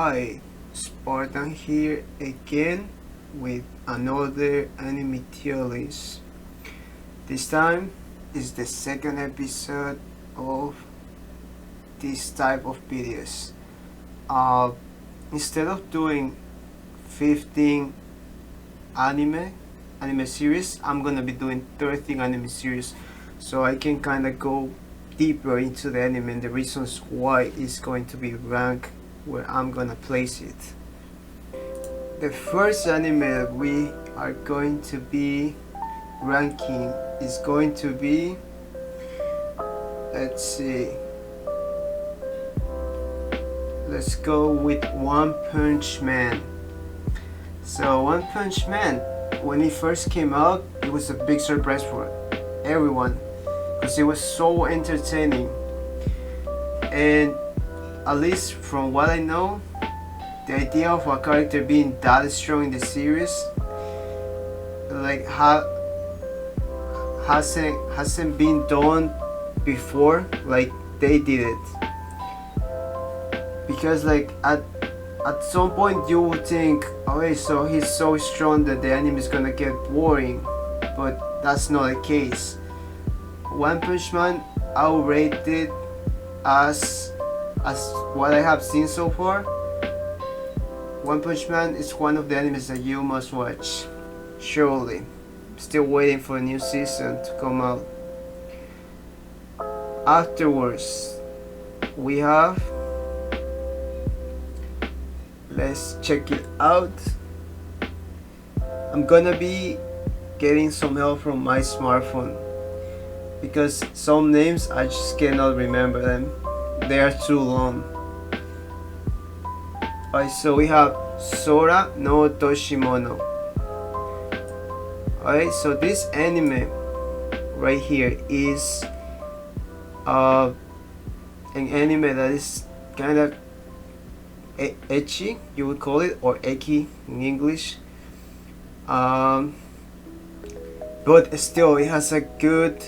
Hi, Spartan here again with another anime tier list. This time is the second episode of this type of videos. Instead of doing 15 anime series, I'm gonna be doing 13 anime series, so I can kind of go deeper into the anime and the reasons why it's going to be ranked where I'm gonna place it. The first anime that we are going to be ranking is going to be, let's see, let's go with One Punch Man. So One Punch Man, when it first came out, it was a big surprise for everyone because it was so entertaining, and at least from what I know, the idea of a character being that strong in the series like hasn't been done before like they did it. Because like at some point you would think, okay, so he's so strong that the anime is gonna get boring, but that's not the case. One Punch Man, I will rate it as what I have seen so far. One Punch Man is one of the animes that you must watch. Surely. Still waiting for a new season to come out. Afterwards, we have, let's check it out. I'm gonna be getting some help from my smartphone because some names I just cannot remember them. They are too long. Alright, so we have Sora no Otoshimono. Alright, so this anime right here is an anime that is kind of ecchi, you would call it, or eki in English. But still, it has a good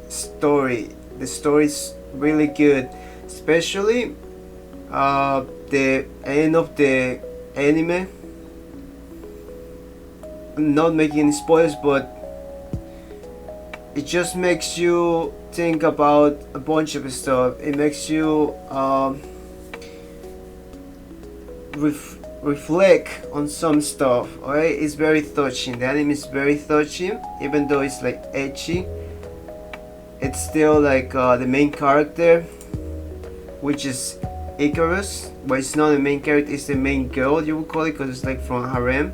story. The story is really good, especially the end of the anime. I'm not making any spoilers, but it just makes you think about a bunch of stuff. It makes you reflect on some stuff. Alright, it's very touching. The anime is very touching, even though it's like ecchi. It's still like the main character, which is Icarus, but it's not the main character, it's the main girl, you would call it, because it's like from harem.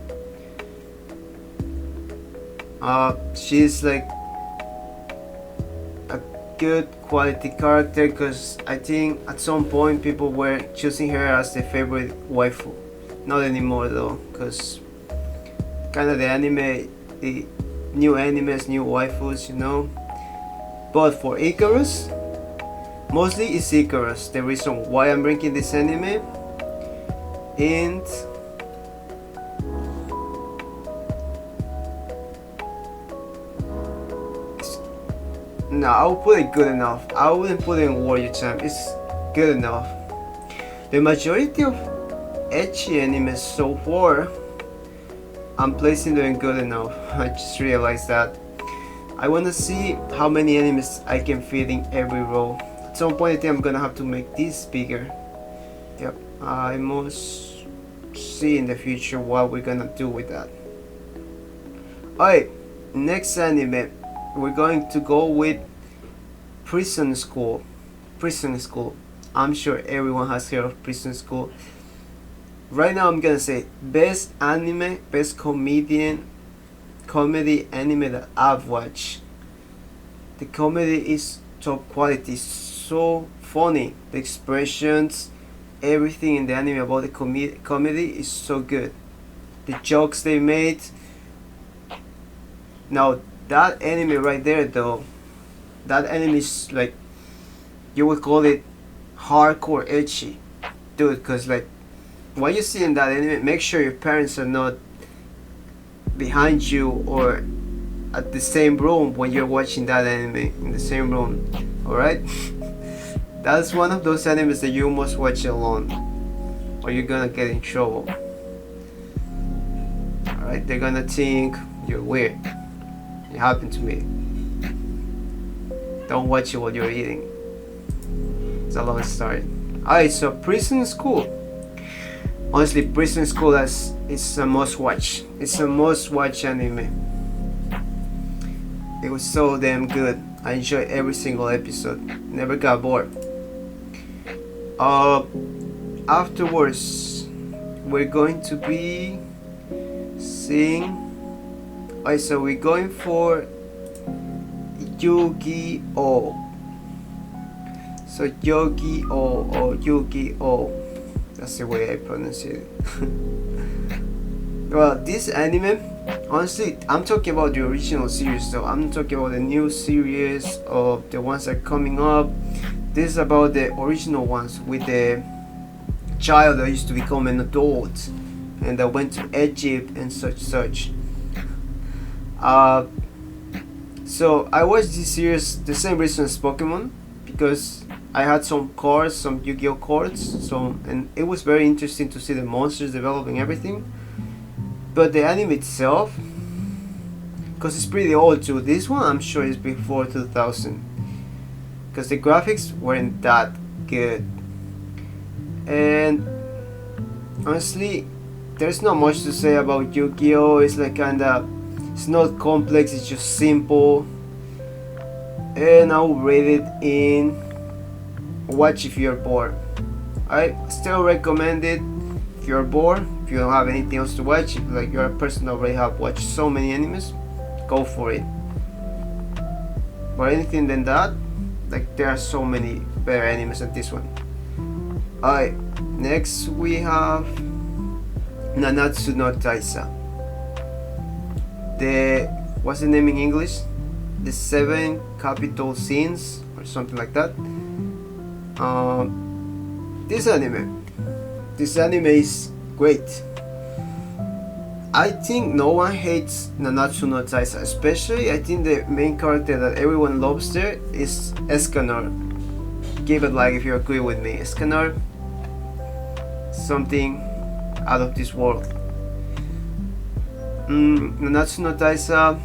She's like a good quality character, because I think at some point people were choosing her as the favorite waifu. Not anymore though, because kind of the anime, the new animes, new waifus, you know. But for Icarus, mostly it's Icarus, the reason why I'm ranking this anime. And no, I would put it good enough. I wouldn't put it in warrior time. It's good enough. The majority of ecchi animes so far, I'm placing them in good enough. I just realized that. I want to see how many animes I can fit in every row. At some point I think I'm gonna have to make this bigger. Yep, I must see in the future what we're gonna do with that. Alright, next anime, we're going to go with Prison School. Prison School. I'm sure everyone has heard of Prison School. Right now I'm gonna say best anime, best comedy anime that I've watched. The comedy is top quality, so funny. The expressions, everything in the anime about the comedy is so good. The jokes they made. Now that anime right there though, that anime is like, you would call it hardcore ecchi, dude, because like what you see in that anime, make sure your parents are not behind you or at the same room when you're watching that anime, in the same room. Alright? That's one of those animes that you must watch alone. or you're gonna get in trouble. Alright, they're gonna think you're weird. It happened to me. Don't watch it while you're eating. It's a long story. Alright, so Prison School. Honestly, Prison School is a must watch. It's a must watch anime. It was so damn good. I enjoyed every single episode. Never got bored. Afterwards, we're going to be seeing. Alright, so we're going for Yu-Gi-Oh! So Yu-Gi-Oh! Or Yu-Gi-Oh! That's the way I pronounce it. Well, this anime, honestly, I'm talking about the original series though. I'm not talking about the new series or the ones that are coming up. This is about the original ones with the child that used to become an adult and that went to Egypt and such. So I watched this series the same reason as Pokemon, because I had some cards, some Yu-Gi-Oh cards, and it was very interesting to see the monsters developing everything. But the anime itself, because it's pretty old too, this one I'm sure is before 2000, because the graphics weren't that good. And honestly, there's not much to say about Yu-Gi-Oh! It's like kinda, it's not complex, it's just simple. And I'll rate it in watch if you're bored. I still recommend it if you're bored, if you don't have anything else to watch, if like you're a person that already have watched so many animes, go for it. But anything than that, like there are so many better animes than this one. Alright, next we have Nanatsu no Taiza. What's the name in English? The 7 capital sins or something like that. This anime is great. I think no one hates Nanatsu no Taiza, especially I think the main character that everyone loves there is Escanor. Give it like if you agree with me. Escanor, something out of this world. Nanatsu no Taiza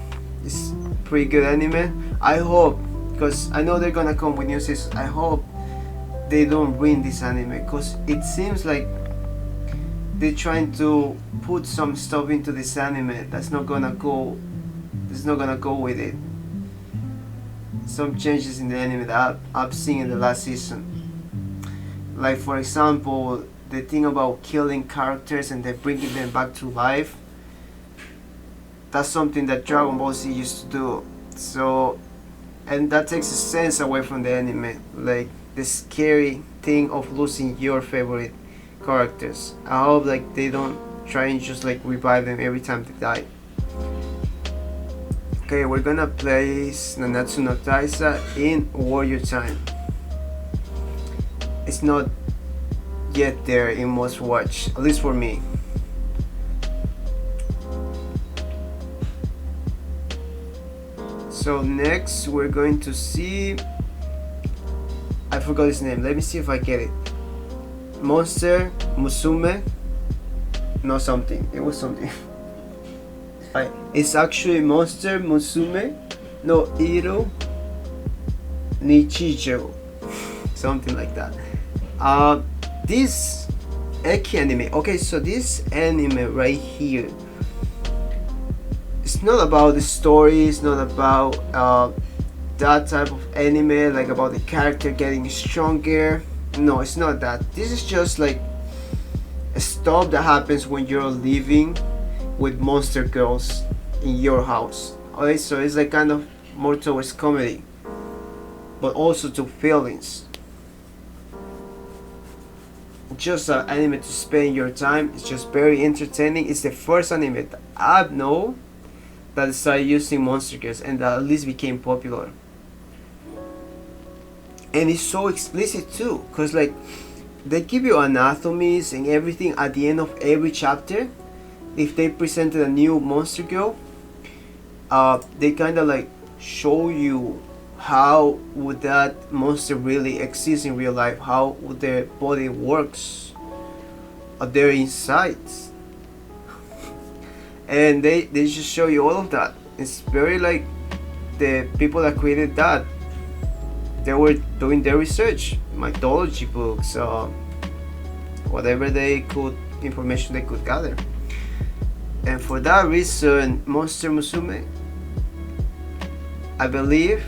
is pretty good anime. I hope, because I know they're gonna come with new seasons, I hope they don't ruin this anime, because it seems like they're trying to put some stuff into this anime that's not gonna go with it. Some changes in the anime that I've seen in the last season, like for example the thing about killing characters and then bringing them back to life. That's something that Dragon Ball Z used to do. So, and that takes a sense away from the anime, like the scary thing of losing your favorite characters. I hope like they don't try and just like revive them every time they die. Okay, we're gonna place Nanatsu no Taiza in Warrior Time. It's not yet there in must watch, at least for me. So next we're going to see, I forgot his name, let me see if I get it. Monster Musume, no something, it was something. It's actually Monster Musume no Iro Nichijou, something like that. This Eki anime, okay, so this anime right here, it's not about the story, it's not about that type of anime, like about the character getting stronger. No, it's not that. This is just like a stuff that happens when you're living with monster girls in your house. Okay, so it's like kind of more towards comedy, but also to feelings. Just an anime to spend your time. It's just very entertaining. It's the first anime that I know that started using monster girls and that at least became popular. And it's so explicit too, because like they give you anatomies and everything at the end of every chapter. If they presented a new monster girl, they kind of like show you how would that monster really exist in real life, how would their body works, of their insides, and they just show you all of that. It's very like the people that created that, they were doing their research, mythology books, whatever they could, information they could gather. And for that reason, Monster Musume, I believe,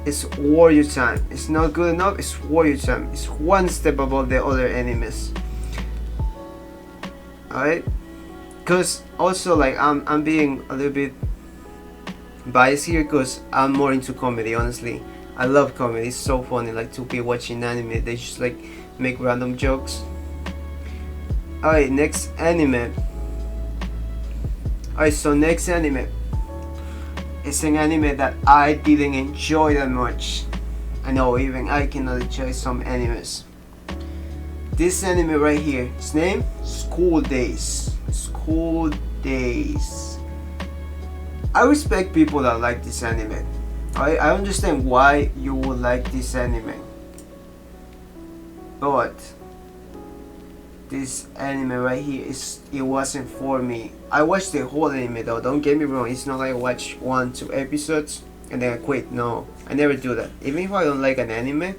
it's warrior time. It's not good enough, it's warrior time. It's one step above the other animes. Alright? Because also, like, I'm being a little bit biased here because I'm more into comedy, honestly. I love comedy, it's so funny, like, to be watching anime. They just like make random jokes. Alright, next anime. Alright, so next anime. It's an anime that I didn't enjoy that much. I know, even I cannot enjoy some animes. This anime right here, its name? School Days. School Days. I respect people that like this anime. I understand why you would like this anime. But this anime right here, it wasn't for me. I watched the whole anime though, don't get me wrong. It's not like I watch 1-2 episodes and then I quit. No, I never do that. Even if I don't like an anime,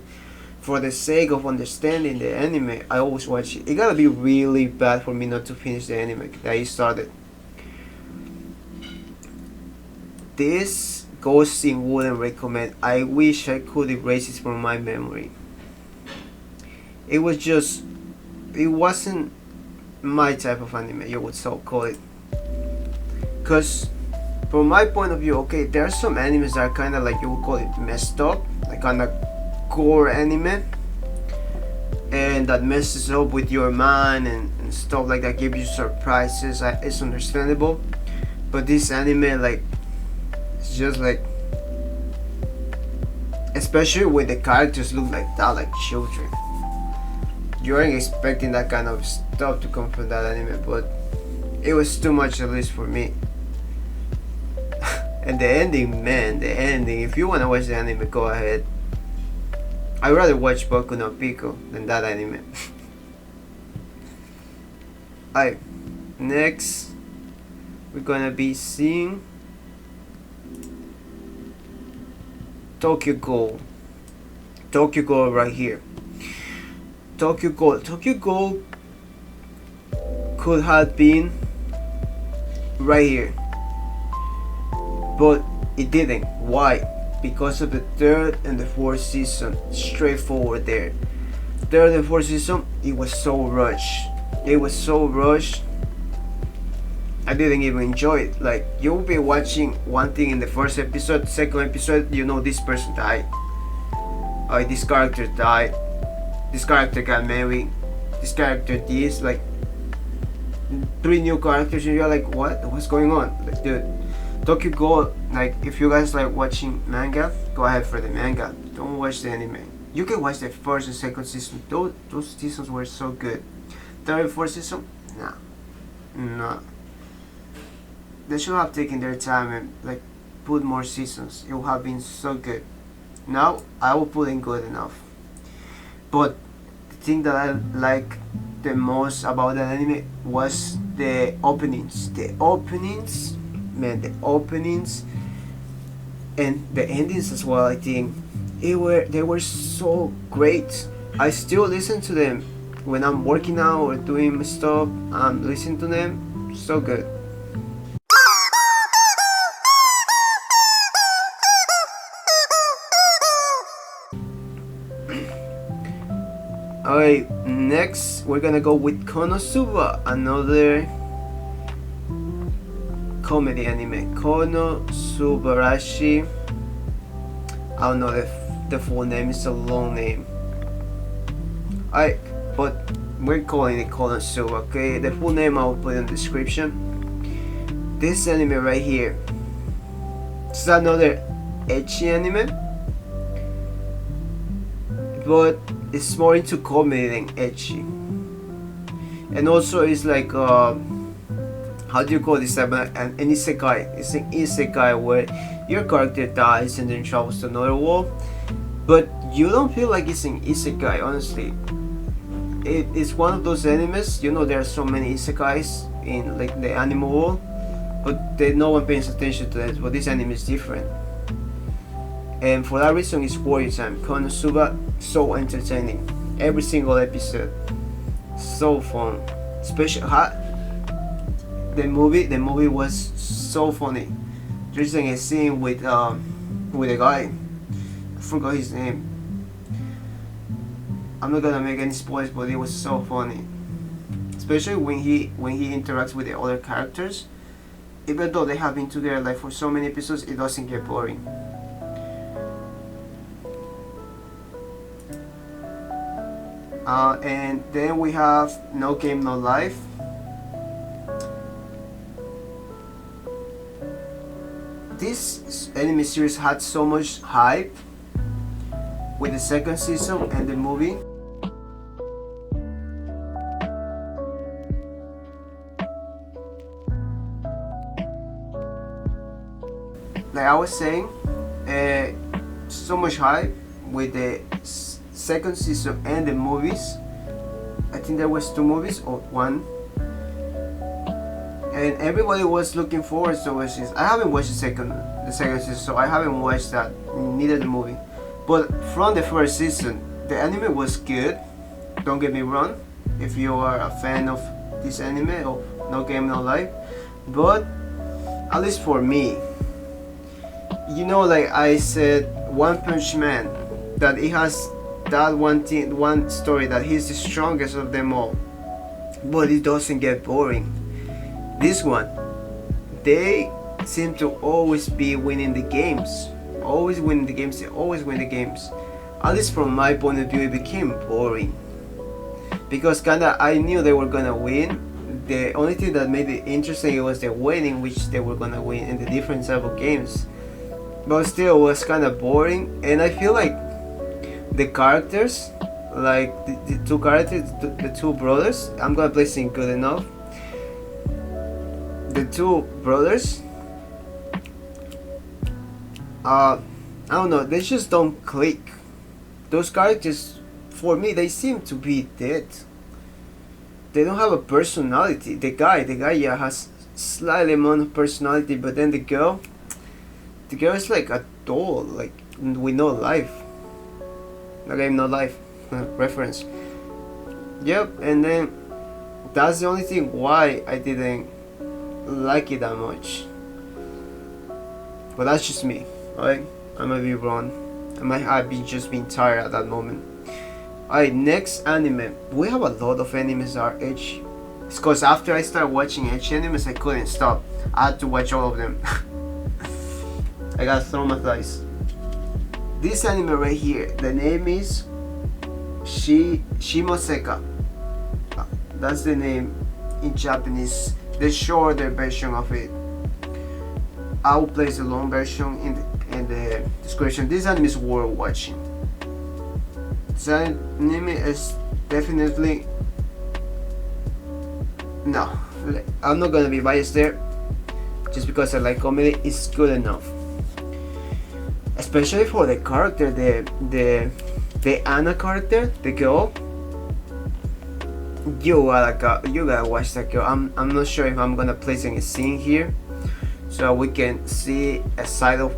for the sake of understanding the anime, I always watch it. It gotta be really bad for me not to finish the anime that I started. This ghosting wouldn't recommend. I wish I could erase it from my memory. It wasn't my type of anime, you would so call it. Cause from my point of view, okay, there are some animes that are kinda like, you would call it messed up, like kinda gore anime, and that messes up with your mind and stuff like that, give you surprises. It's understandable. But this anime, like, it's just like, especially when the characters look like that, like children, you aren't expecting that kind of stuff to come from that anime, but it was too much, at least for me. And the ending, man, the ending, if you wanna watch the anime, go ahead. I'd rather watch Boku no Pico than that anime. Alright, next we're gonna be seeing Tokyo Ghoul. Tokyo Ghoul right here. Tokyo Ghoul. Tokyo Ghoul could have been right here, but it didn't. Why? Because of the third and the fourth season. Straightforward there. Third and fourth season, it was so rushed. It was so rushed. I didn't even enjoy it. Like, you'll be watching one thing in the first episode, second episode, you know this person died. This character died. This character got married. This character this, like 3 new characters, and you're like, what? What's going on? Like, dude, Tokyo Ghoul, like, if you guys like watching manga, go ahead for the manga. Don't watch the anime. You can watch the first and second season. Those seasons were so good. Third and fourth season, nah. They should have taken their time and like put more seasons. It would have been so good. Now I will put in good enough. But the thing that I like the most about the anime was the openings. The openings, man, the openings and the endings as well. I think they were so great. I still listen to them when I'm working out or doing stuff. I'm listening to them. So good. Alright, next we're gonna go with Konosuba, another comedy anime. Subarashi. I don't know the full name, it's a long name. Alright, but we're calling it Konosuba, okay? The full name I will put in the description. This anime right here, it's another ecchi anime, but it's more into comedy than ecchi. And also it's like how do you call this type? An isekai. It's an isekai where your character dies and then travels to another world, but you don't feel like it's an isekai, honestly. It's one of those animes, you know, there are so many isekais in like the anime world, but no one pays attention to that. But this anime is different, and for that reason it's worth your time. Konosuba, so entertaining, every single episode, so fun. Especially the movie was so funny. There's like a scene with a guy, I forgot his name. I'm not gonna make any spoilers, but it was so funny, especially when he interacts with the other characters. Even though they have been together like for so many episodes, it doesn't get boring. And then we have No Game No Life. This anime series had so much hype with the second season and the movie. Like I was saying, so much hype with the second season and the movies. I think there was 2 movies or 1, and everybody was looking forward to watch this. I haven't watched the second season, so I haven't watched that, neither the movie. But from the first season, the anime was good. Don't get me wrong, if you are a fan of this anime of No Game No Life. But at least for me, you know, like I said, One Punch Man, that it has that one story that he's the strongest of them all, but it doesn't get boring. This one, they seem to always be winning the games, always winning the games. They always win the games. At least from my point of view, it became boring because kinda I knew they were gonna win. The only thing that made it interesting was the winning, which they were gonna win in the different type of games. But still, it was kind of boring, and I feel like the characters, like the 2 characters, the 2 brothers, I'm gonna place it good enough. The 2 brothers, I don't know, they just don't click. Those characters, for me, they seem to be dead. They don't have a personality. The guy, yeah, has slightly amount of personality, but then the girl is like a doll, like with no life. No Game No Life reference. Yep, and then that's the only thing why I didn't like it that much. But that's just me, alright? I might be wrong. I might have been just being tired at that moment. Alright, next anime. We have a lot of animes that are ecchi. It's cause after I started watching ecchi animes, I couldn't stop. I had to watch all of them. I got traumatized. This anime right here, the name is Shimoneta. That's the name in Japanese, the shorter version of it. I will place the long version in the description. This anime is worth watching. This anime is definitely, no, I'm not gonna be biased there. Just because I like comedy, it's good enough. Especially for the character, the Anna character, the girl. You gotta watch that girl. I'm not sure if I'm gonna place any scene here, so we can see a side of,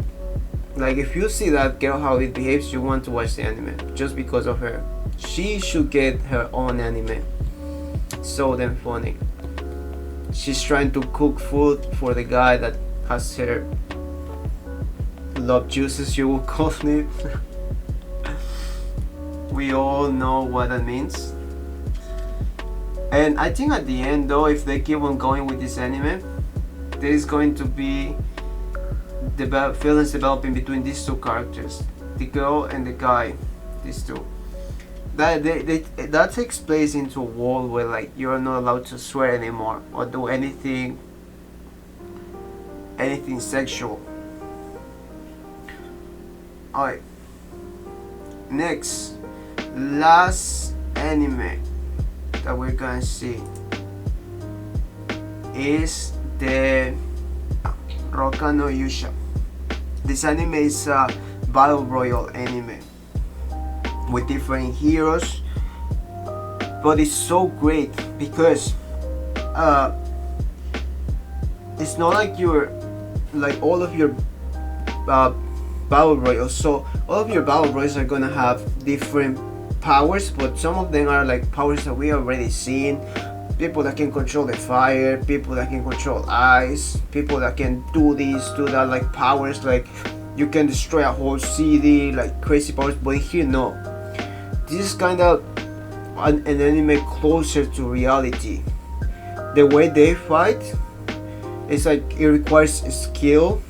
like, if you see that girl how it behaves, you want to watch the anime just because of her. She should get her own anime. So damn funny. She's trying to cook food for the guy that has her love juices, you will call it. We all know what that means. And I think at the end though, if they keep on going with this anime, there is going to be feelings developing between these 2 characters, the girl and the guy, these 2. That takes place into a world where, like, you're not allowed to swear anymore or do anything sexual. Alright, next, last anime that we're gonna see is the Rokka no Yuusha. This anime is a battle royale anime. with different heroes. But it's so great because it's not like you're like all of your battle royals. So all of your battle royals are gonna have different powers, but some of them are like powers that we already seen. People that can control the fire, people that can control ice, people that can do this, do that, like powers like you can destroy a whole city, like crazy powers. But here, no. This is kind of an anime closer to reality. The way they fight, it's like it requires skill.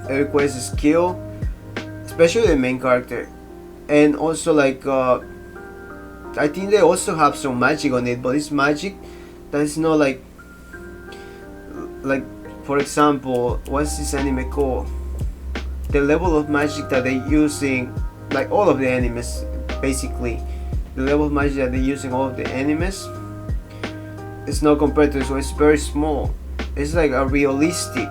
It requires skill, especially the main character, and also like I think they also have some magic on it, but it's magic that is not like for example, what's this anime called? The level of magic that they're using, like all of the animes, basically, the level of magic that they're using all of the animes, it's not compared to this, so it's very small. It's like a realistic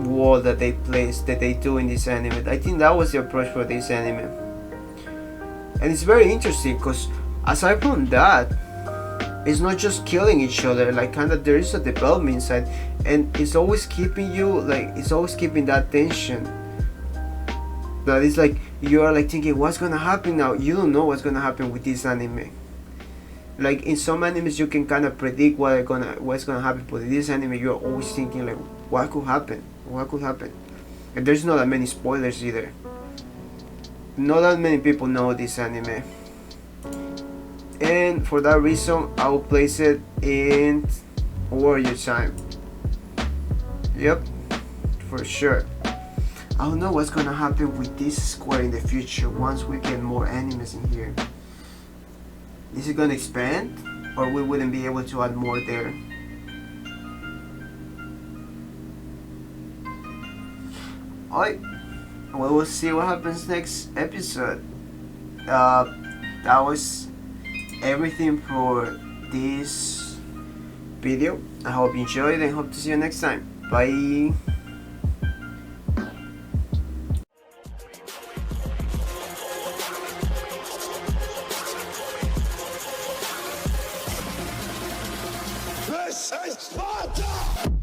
world that they do in this anime. I think that was the approach for this anime, and it's very interesting because aside from that, it's not just killing each other. Like kind of there is a development inside, and it's always keeping you like it's always keeping that tension. That is like you are like thinking, what's gonna happen now? You don't know what's gonna happen with this anime. Like in some animes you can kind of predict what's gonna happen, but in this anime you're always thinking like, what could happen? What could happen? And there's not that many spoilers either. Not that many people know this anime, and for that reason I will place it in warrior time. Yep, for sure. I don't know what's gonna happen with this square in the future once we get more animes in here. Is it gonna expand, or we wouldn't be able to add more there? Alright, well, we'll see what happens next episode. That was everything for this video. I hope you enjoyed and hope to see you next time. Bye. This is Sparta!